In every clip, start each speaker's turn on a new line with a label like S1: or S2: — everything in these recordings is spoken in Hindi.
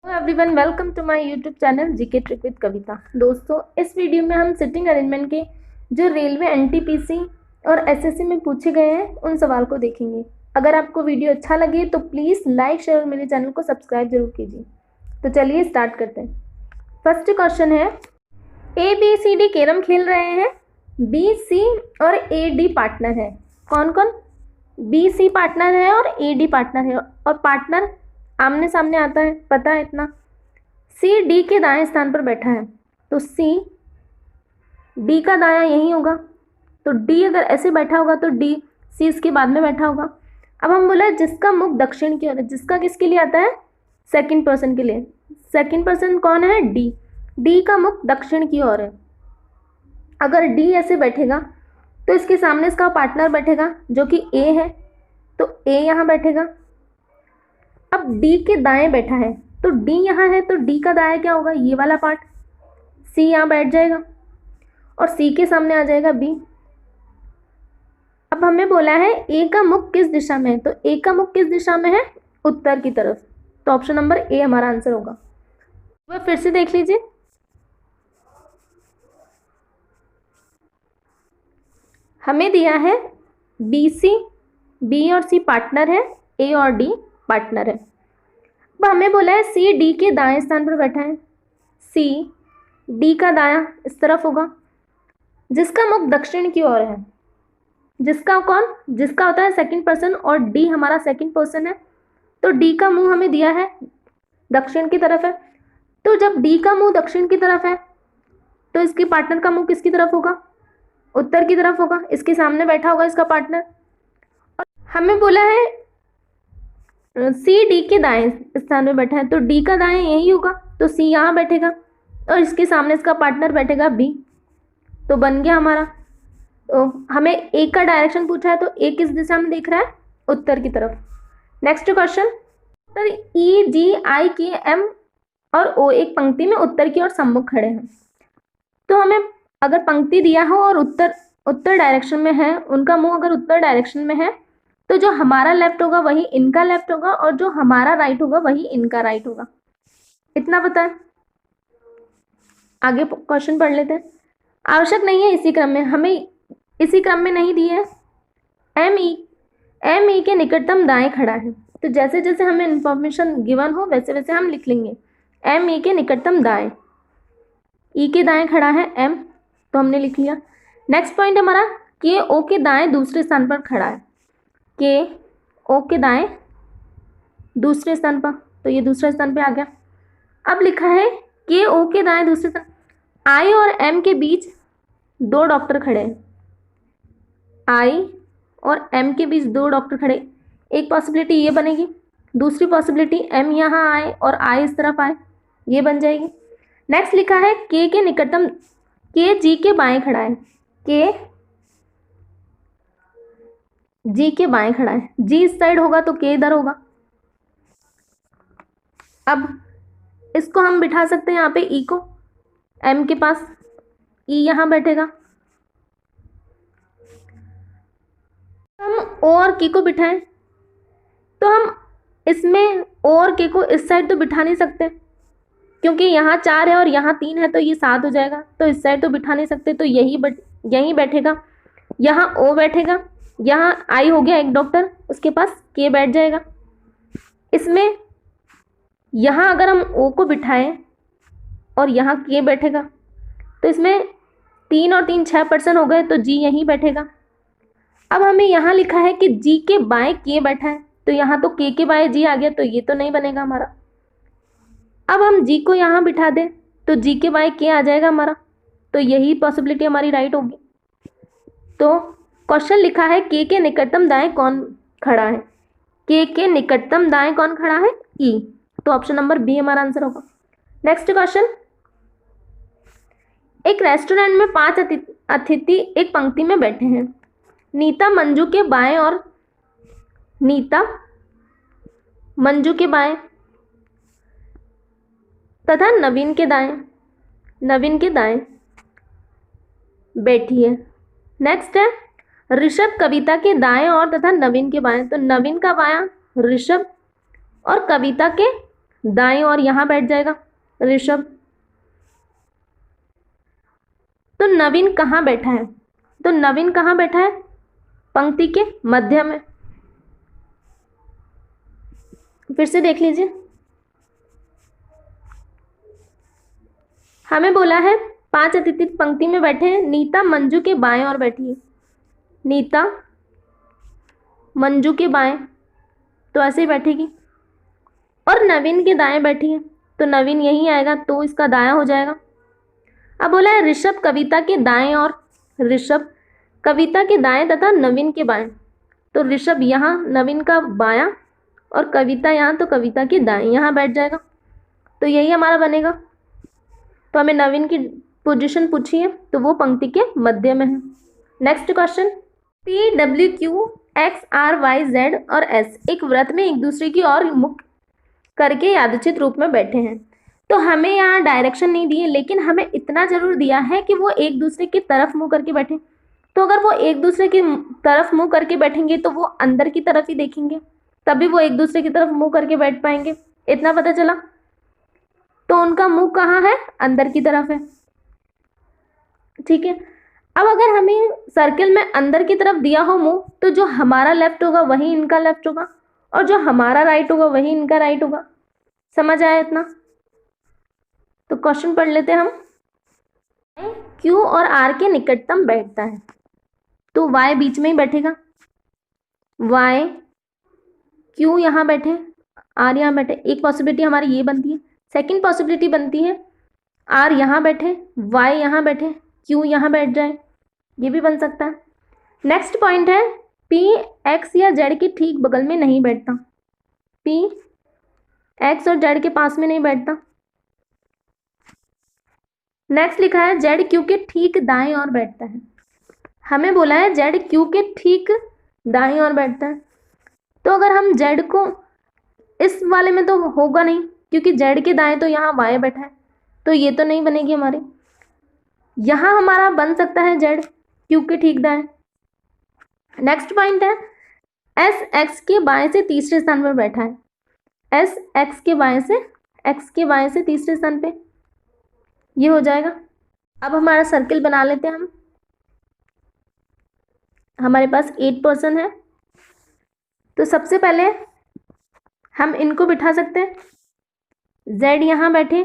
S1: Everyone, welcome to my YouTube channel GK trick with Kavita. दोस्तों, इस वीडियो में हम सिटिंग अरेंजमेंट के जो रेलवे एनटीपीसी और एसएससी में पूछे गए हैं उन सवाल को देखेंगे। अगर आपको वीडियो अच्छा लगे तो प्लीज़ लाइक, शेयर और मेरे चैनल को सब्सक्राइब जरूर कीजिए। तो चलिए स्टार्ट करते हैं। फर्स्ट क्वेश्चन है, A B C D carrom खेल रहे हैं, बी सी और ए डी पार्टनर है। कौन कौन? बी सी पार्टनर है और ए डी पार्टनर है, और पार्टनर आमने सामने आता है, पता है इतना। सी डी के दाएं स्थान पर बैठा है, तो सी डी का दायां यही होगा, तो डी अगर ऐसे बैठा होगा तो डी सी इसके बाद में बैठा होगा। अब हम बोला जिसका मुख दक्षिण की ओर है, जिसका किसके लिए आता है? सेकंड पर्सन के लिए। सेकंड पर्सन कौन है? डी। डी का मुख दक्षिण की ओर है। अगर डी ऐसे बैठेगा तो इसके सामने इसका पार्टनर बैठेगा जो कि ए है, तो ए यहाँ बैठेगा। अब डी के दाएं बैठा है, तो डी यहाँ है, तो डी का दाएं क्या होगा? ये वाला पार्ट। सी यहाँ बैठ जाएगा और सी के सामने आ जाएगा बी। अब हमें बोला है ए का मुख किस दिशा में है, तो ए का मुख किस दिशा में है? उत्तर की तरफ। तो ऑप्शन नंबर ए हमारा आंसर होगा। वह फिर से देख लीजिए। हमें दिया है बी सी, बी और सी पार्टनर है, ए और डी पार्टनर है। अब हमें बोला है सी डी के दाएं स्थान पर बैठा है। सी डी का दायां इस तरफ होगा, जिसका मुख दक्षिण की ओर है। जिसका कौन? जिसका होता है सेकंड पर्सन, और डी हमारा सेकंड पर्सन है, तो डी का मुंह हमें दिया है दक्षिण की तरफ है। तो जब डी का मुंह दक्षिण की तरफ है तो इसके पार्टनर का मुंह किसकी तरफ होगा? उत्तर की तरफ होगा। इसके सामने बैठा होगा इसका पार्टनर। हमें बोला है सी डी के दाएं स्थान में बैठा है, तो डी का दाएं यही होगा, तो सी यहाँ बैठेगा और इसके सामने इसका पार्टनर बैठेगा बी। तो बन गया हमारा। तो हमें ए का डायरेक्शन पूछा है, तो ए किस दिशा में देख रहा है? उत्तर की तरफ। नेक्स्ट क्वेश्चन, सर ई जी आई के एम और ओ एक पंक्ति में उत्तर की ओर सम्मुख खड़े हैं। तो हमें अगर पंक्ति दिया हो और उत्तर डायरेक्शन में है, उनका मुंह अगर उत्तर डायरेक्शन में है, तो जो हमारा लेफ्ट होगा वही इनका लेफ्ट होगा, और जो हमारा राइट होगा वही इनका राइट होगा। इतना पता है। आगे क्वेश्चन पढ़ लेते हैं। आवश्यक नहीं है इसी क्रम में, हमें इसी क्रम में नहीं दिए है। एम ई के निकटतम दाएं खड़ा है, तो जैसे जैसे हमें इंफॉर्मेशन गिवन हो वैसे वैसे हम लिख लेंगे। एम ई के निकटतम दाएं, ई के दाएं खड़ा है एम, तो हमने लिख लिया। नेक्स्ट पॉइंट हमारा के ओ के दाएं दूसरे स्थान पर खड़ा है। के ओ के दाएं दूसरे स्थान पर, तो ये दूसरे स्थान पे आ गया। अब लिखा है के ओ के दाएं दूसरे स्थान, आई और एम के बीच दो डॉक्टर खड़े हैं। आई और एम के बीच दो डॉक्टर खड़े, एक पॉसिबिलिटी ये बनेगी, दूसरी पॉसिबिलिटी एम यहाँ आए और आई इस तरफ आए, ये बन जाएगी। नेक्स्ट लिखा है के निकटतम, के जी के बाएं खड़ा है। के जी के बाएं खड़ा है, जी इस साइड होगा तो के इधर होगा। अब इसको हम बिठा सकते हैं यहाँ पे ई को, एम के पास, ई यहाँ बैठेगा। हम ओ और के को बिठाएं, तो हम इसमें ओ और के को इस साइड तो बिठा नहीं सकते, क्योंकि यहाँ 4 है और यहाँ 3 है, तो ये 7 हो जाएगा, तो इस साइड तो बिठा नहीं सकते, तो यही बैठेगा। यहाँ ओ बैठेगा, यहाँ आई हो गया एक डॉक्टर, उसके पास के बैठ जाएगा। इसमें यहाँ अगर हम ओ को बिठाएं और यहाँ के बैठेगा, तो इसमें 3 और 3 6% हो गए, तो जी यहीं बैठेगा। अब हमें यहाँ लिखा है कि जी के बाएं के बैठा है, तो यहाँ तो के बाएं जी आ गया, तो ये तो नहीं बनेगा हमारा। अब हम जी को यहाँ बिठा दें तो जी के बाएं के आ जाएगा हमारा, तो यही पॉसिबिलिटी हमारी राइट होगी। तो क्वेश्चन लिखा है के निकटतम दाएं कौन खड़ा है? के निकटतम दाएं कौन खड़ा है? ई। तो ऑप्शन नंबर बी हमारा आंसर होगा। नेक्स्ट क्वेश्चन, एक रेस्टोरेंट में 5 अतिथि एक पंक्ति में बैठे हैं। नीता मंजू के बाएं और नीता मंजू के बाएं तथा नवीन के दाएं बैठी है। नेक्स्ट है ऋषभ कविता के दाएं और तथा नवीन के बाएं, तो नवीन का बायां ऋषभ और कविता के दाएं और यहाँ बैठ जाएगा ऋषभ। तो नवीन कहाँ बैठा है? तो नवीन कहाँ बैठा है? पंक्ति के मध्य में। फिर से देख लीजिए, हमें बोला है 5 अतिथि पंक्ति में बैठे हैं। नीता मंजू के बाएं और बैठी है। नीता मंजू के बाएं, तो ऐसे ही बैठेगी। और नवीन के दाएं बैठी है, तो नवीन यहीं आएगा, तो इसका दायां हो जाएगा। अब बोला है ऋषभ कविता के दाएं और ऋषभ कविता के दाएं तथा नवीन के बाएं। तो ऋषभ यहाँ नवीन का बायां और कविता यहाँ, तो कविता के दाएं यहाँ बैठ जाएगा। तो यही हमारा बनेगा। तो हमें नवीन की पोजीशन पूछी है, तो वो पंक्ति के मध्य में है। Next question, P W Q X R Y Z और एस एक व्रत में एक दूसरे की ओर मुख करके यादृच्छिक रूप में बैठे हैं। तो हमें यहाँ डायरेक्शन नहीं दी है, लेकिन हमें इतना जरूर दिया है कि वो एक दूसरे की तरफ मुंह करके बैठे। तो अगर वो एक दूसरे की तरफ मुंह करके बैठेंगे तो वो अंदर की तरफ ही देखेंगे, तभी वो एक दूसरे की तरफ मुंह करके बैठ पाएंगे। इतना पता चला। तो उनका मुंह कहाँ है? अंदर की तरफ है। ठीक है। अब अगर हमें सर्किल में अंदर की तरफ दिया हो मुंह, तो जो हमारा लेफ्ट होगा वही इनका लेफ्ट होगा, और जो हमारा राइट होगा वही इनका राइट होगा। समझ आया इतना? तो क्वेश्चन पढ़ लेते हैं हम। क्यू और आर के निकटतम बैठता है, तो वाई बीच में ही बैठेगा। वाई क्यू यहाँ बैठे, आर यहाँ बैठे। एक पॉसिबिलिटी हमारी ये बनती है। सेकंड पॉसिबिलिटी बनती है आर यहाँ बैठे, वाई यहाँ बैठे, क्यू यहाँ बैठ जाए, ये भी बन सकता है। नेक्स्ट पॉइंट है पी एक्स या जेड के ठीक बगल में नहीं बैठता। पी एक्स और जेड के पास में नहीं बैठता। नेक्स्ट लिखा है जेड क्यू के ठीक दाएं ओर बैठता है। हमें बोला है जेड क्यू के ठीक दाएं ओर बैठता है। तो अगर हम जेड को इस वाले में, तो होगा नहीं, क्योंकि जेड के दाएं तो यहाँ वाई बैठा है, तो ये तो नहीं बनेगी हमारी। यहाँ हमारा बन सकता है जेड क्यू के ठीक दाएं। नेक्स्ट पॉइंट है एस एक्स के बाएं से तीसरे स्थान पर बैठा है। एस एक्स के बाएं से तीसरे स्थान पे, ये हो जाएगा। अब हमारा सर्किल बना लेते हैं हम। हमारे पास 8 पर्सन है, तो सबसे पहले हम इनको बिठा सकते हैं। Z यहाँ बैठे,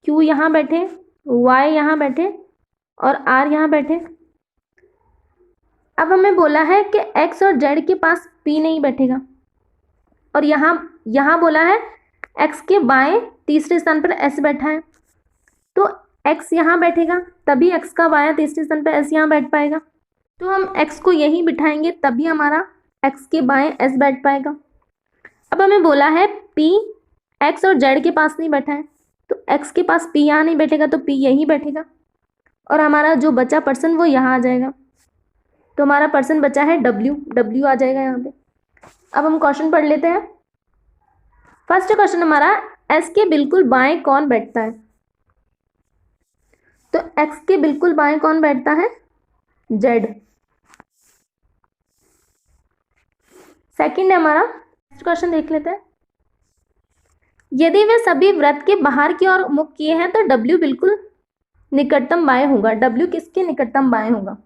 S1: Q यहाँ बैठे, Y यहाँ बैठे और R यहाँ बैठे। अब हमें बोला है कि X और Z के पास P नहीं बैठेगा, और यहाँ बोला है X के बाएं तीसरे स्थान पर S बैठा है, तो X यहाँ बैठेगा, तभी X का बायां तीसरे स्थान पर S यहाँ बैठ पाएगा। तो हम X को यहीं बिठाएंगे, तभी हमारा X के बाएं S बैठ पाएगा। अब हमें बोला है P X और Z के पास नहीं बैठा है, तो X के पास P यहाँ नहीं बैठेगा, तो P यहीं बैठेगा, और हमारा जो बचा पर्सन वो यहाँ आ जाएगा। तो हमारा पर्सन बचा है W आ जाएगा यहाँ पे। अब हम क्वेश्चन पढ़ लेते हैं। फर्स्ट क्वेश्चन हमारा S के बिल्कुल बाएं कौन बैठता है? तो X के बिल्कुल बाएं कौन बैठता है? Z। सेकंड है हमारा, नेक्स्ट क्वेश्चन देख लेते हैं। यदि वे सभी वृत्त के बाहर की ओर मुख किए हैं तो W बिल्कुल निकटतम बाएं होगा। W किसके निकटतम बाएं होगा?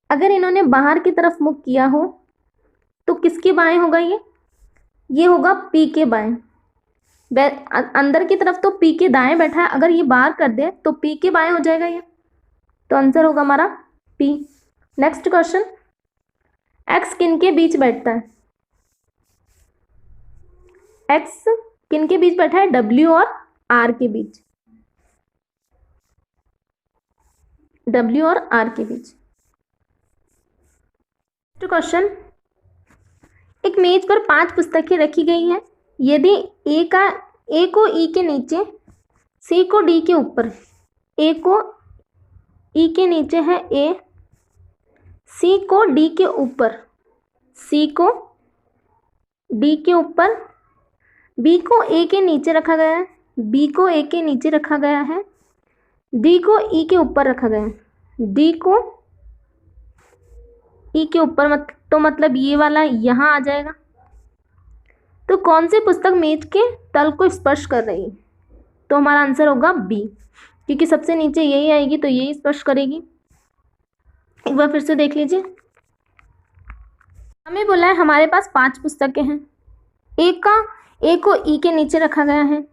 S1: अगर इन्होंने बाहर की तरफ मुख किया हो तो किसके बाएं होगा? ये होगा P के बाएं। अंदर की तरफ तो P के दाएं बैठा है, अगर ये बाहर कर दे तो P के बाएं हो जाएगा ये, तो आंसर होगा हमारा P। नेक्स्ट क्वेश्चन, X किन के बीच बैठता है? X किन के बीच बैठा है? W और R के बीच। W और R के बीच। क्वेश्चन, एक मेज पर 5 पुस्तकें रखी गई हैं। यदि A को E के नीचे, C को D के ऊपर, A को E के नीचे है A, C को D के ऊपर, C को D के ऊपर, B को A के नीचे रखा गया है, B को A के नीचे रखा गया है, D को E के ऊपर रखा गया है, D को E के ऊपर, तो मतलब ये वाला यहाँ आ जाएगा। तो कौन सी पुस्तक मेज के तल को स्पर्श कर रही है? तो हमारा आंसर होगा बी, क्योंकि सबसे नीचे यही आएगी तो यही स्पर्श करेगी। एक बार फिर से देख लीजिए, हमें बोला है हमारे पास 5 पुस्तकें हैं। ए को ई के नीचे रखा गया है,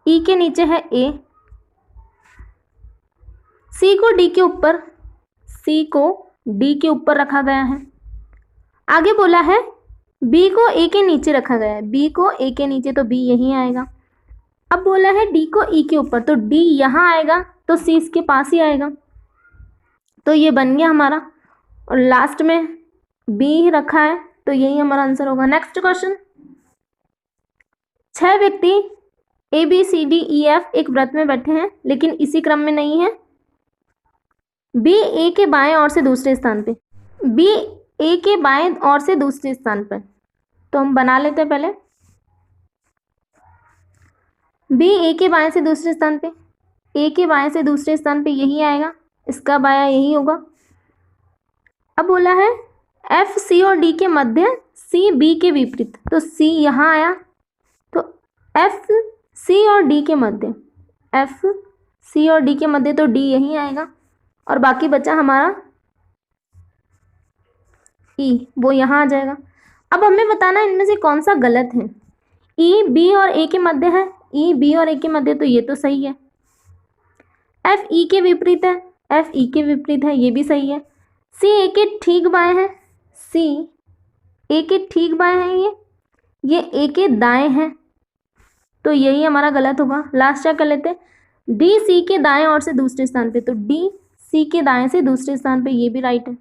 S1: ई के नीचे है ए, सी को डी के ऊपर रखा गया है। आगे बोला है बी को ए के नीचे रखा गया है, बी को ए के नीचे, तो बी यहीं आएगा। अब बोला है डी को ई के ऊपर, तो डी यहाँ आएगा, तो सी इसके पास ही आएगा, तो ये बन गया हमारा। और लास्ट में बी रखा है, तो यही हमारा आंसर होगा। नेक्स्ट क्वेश्चन, 6 व्यक्ति A B C D E F एक व्रत में बैठे हैं, लेकिन इसी क्रम में नहीं है। बी ए के बाएं ओर से दूसरे स्थान पे, बी ए के बाएं ओर से दूसरे स्थान पर, तो हम बना लेते हैं पहले। बी ए के बाएं से दूसरे स्थान पे, ए के बाएं से दूसरे स्थान पे यही आएगा, इसका बायां यही होगा। अब बोला है एफ सी और डी के मध्य, सी बी के विपरीत, तो सी यहाँ आया, तो एफ सी और डी के मध्य, एफ सी और डी के मध्य, तो डी यहीं आएगा, और बाकी बचा हमारा ई, वो यहाँ आ जाएगा। अब हमें बताना है इनमें से कौन सा गलत है। ई बी और ए के मध्य है, ई बी और ए के मध्य, तो ये तो सही है। एफ ई के विपरीत है, एफ ई के विपरीत है, ये भी सही है। सी ए के ठीक बाएं है, सी ए के ठीक बाएं है, ये ए के दाएं हैं, तो यही हमारा गलत होगा। लास्ट क्या कर लेते हैं, डी सी के दाएं ओर से दूसरे स्थान पे, तो डी सी के दाएं से दूसरे स्थान पे, ये भी राइट है,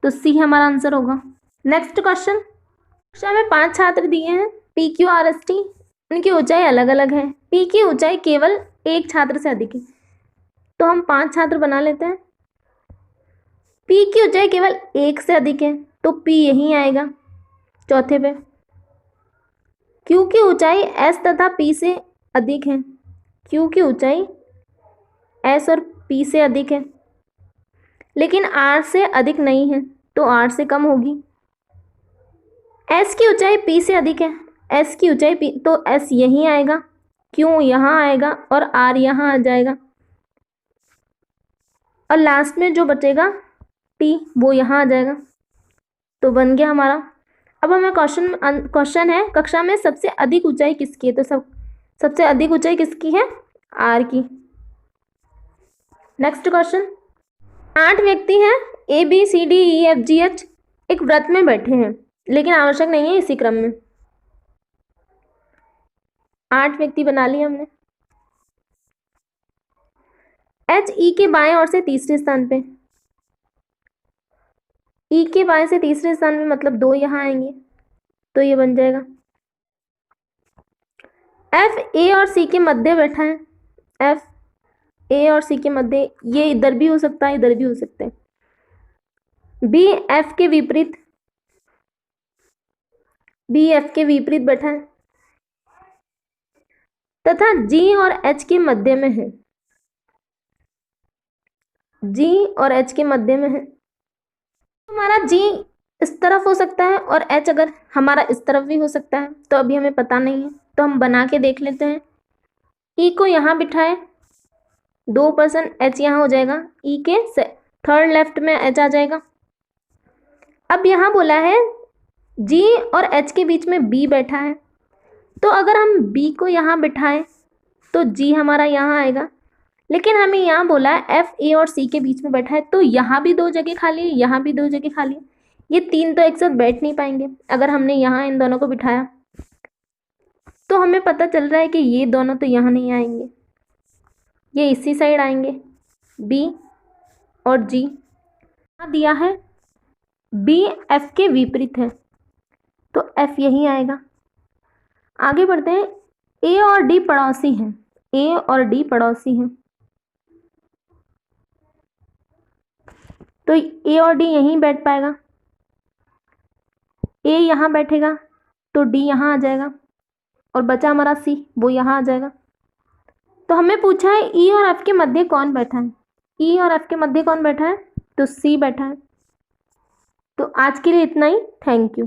S1: तो सी हमारा आंसर होगा। नेक्स्ट क्वेश्चन, कक्षा में 5 छात्र दिए हैं, P Q R S T, उनकी ऊंचाई अलग अलग है, पी की ऊंचाई केवल एक छात्र से अधिक है, तो हम 5 छात्र बना लेते हैं। पी की ऊंचाई केवल 1 से अधिक है, तो पी यहीं आएगा चौथे पे। क्यू की ऊंचाई एस तथा पी से अधिक है, क्यू की ऊंचाई एस और पी से अधिक है, लेकिन आर से अधिक नहीं है, तो आर से कम होगी। एस की ऊंचाई पी से अधिक है, एस की ऊंचाई पी, तो एस यहीं आएगा, क्यू यहाँ आएगा और आर यहाँ आ जाएगा, और लास्ट में जो बचेगा टी, वो यहाँ आ जाएगा, तो बन गया हमारा। अब हमें क्वेश्चन है कक्षा में सबसे अधिक ऊंचाई किसकी है, तो सबसे अधिक ऊंचाई किसकी है, आर की। नेक्स्ट क्वेश्चन, 8 व्यक्ति हैं, A B C D E F G H एक व्रत में बैठे हैं, लेकिन आवश्यक नहीं है इसी क्रम में। 8 व्यक्ति बना लिए हमने। एच ई के बाएं ओर से तीसरे स्थान पे, ई के बाएं से तीसरे स्थान पे मतलब 2 यहाँ आएंगे, तो ये बन जाएगा। एफ ए और सी के मध्य बैठा है, एफ ए और सी के मध्य, ये इधर भी हो सकता है, इधर भी हो सकता है। बी एफ के विपरीत, बी एफ के विपरीत बैठा है, तथा जी और एच के मध्य में है, जी और एच के मध्य में है। हमारा जी इस तरफ हो सकता है और एच अगर हमारा इस तरफ भी हो सकता है, तो अभी हमें पता नहीं है, तो हम बना के देख लेते हैं। ई को यहाँ बिठाए, 2% एच यहाँ हो जाएगा, ई के थर्ड लेफ्ट में एच आ जाएगा। अब यहाँ बोला है जी और एच के बीच में बी बैठा है, तो अगर हम बी को यहाँ बिठाएं तो जी हमारा यहाँ आएगा, लेकिन हमें यहाँ बोला है एफ ए और सी के बीच में बैठा है, तो यहाँ भी 2 जगह खाली है, यहाँ भी 2 जगह खाली है, ये 3 तो एक साथ बैठ नहीं पाएंगे। अगर हमने यहाँ इन दोनों को बिठाया तो हमें पता चल रहा है कि ये दोनों तो यहाँ नहीं आएंगे, ये इसी साइड आएंगे, बी और जी। यहाँ दिया है बी एफ के विपरीत है, तो एफ यहीं आएगा। आगे बढ़ते हैं, ए और डी पड़ोसी हैं, ए और डी पड़ोसी हैं, तो ए और डी यहीं बैठ पाएगा, ए यहाँ बैठेगा तो डी यहाँ आ जाएगा, और बचा हमारा सी, वो यहाँ आ जाएगा। तो हमें पूछा है ई और एफ के मध्य कौन बैठा है, ई और एफ के मध्य कौन बैठा है, तो सी बैठा है। तो आज के लिए इतना ही, थैंक यू।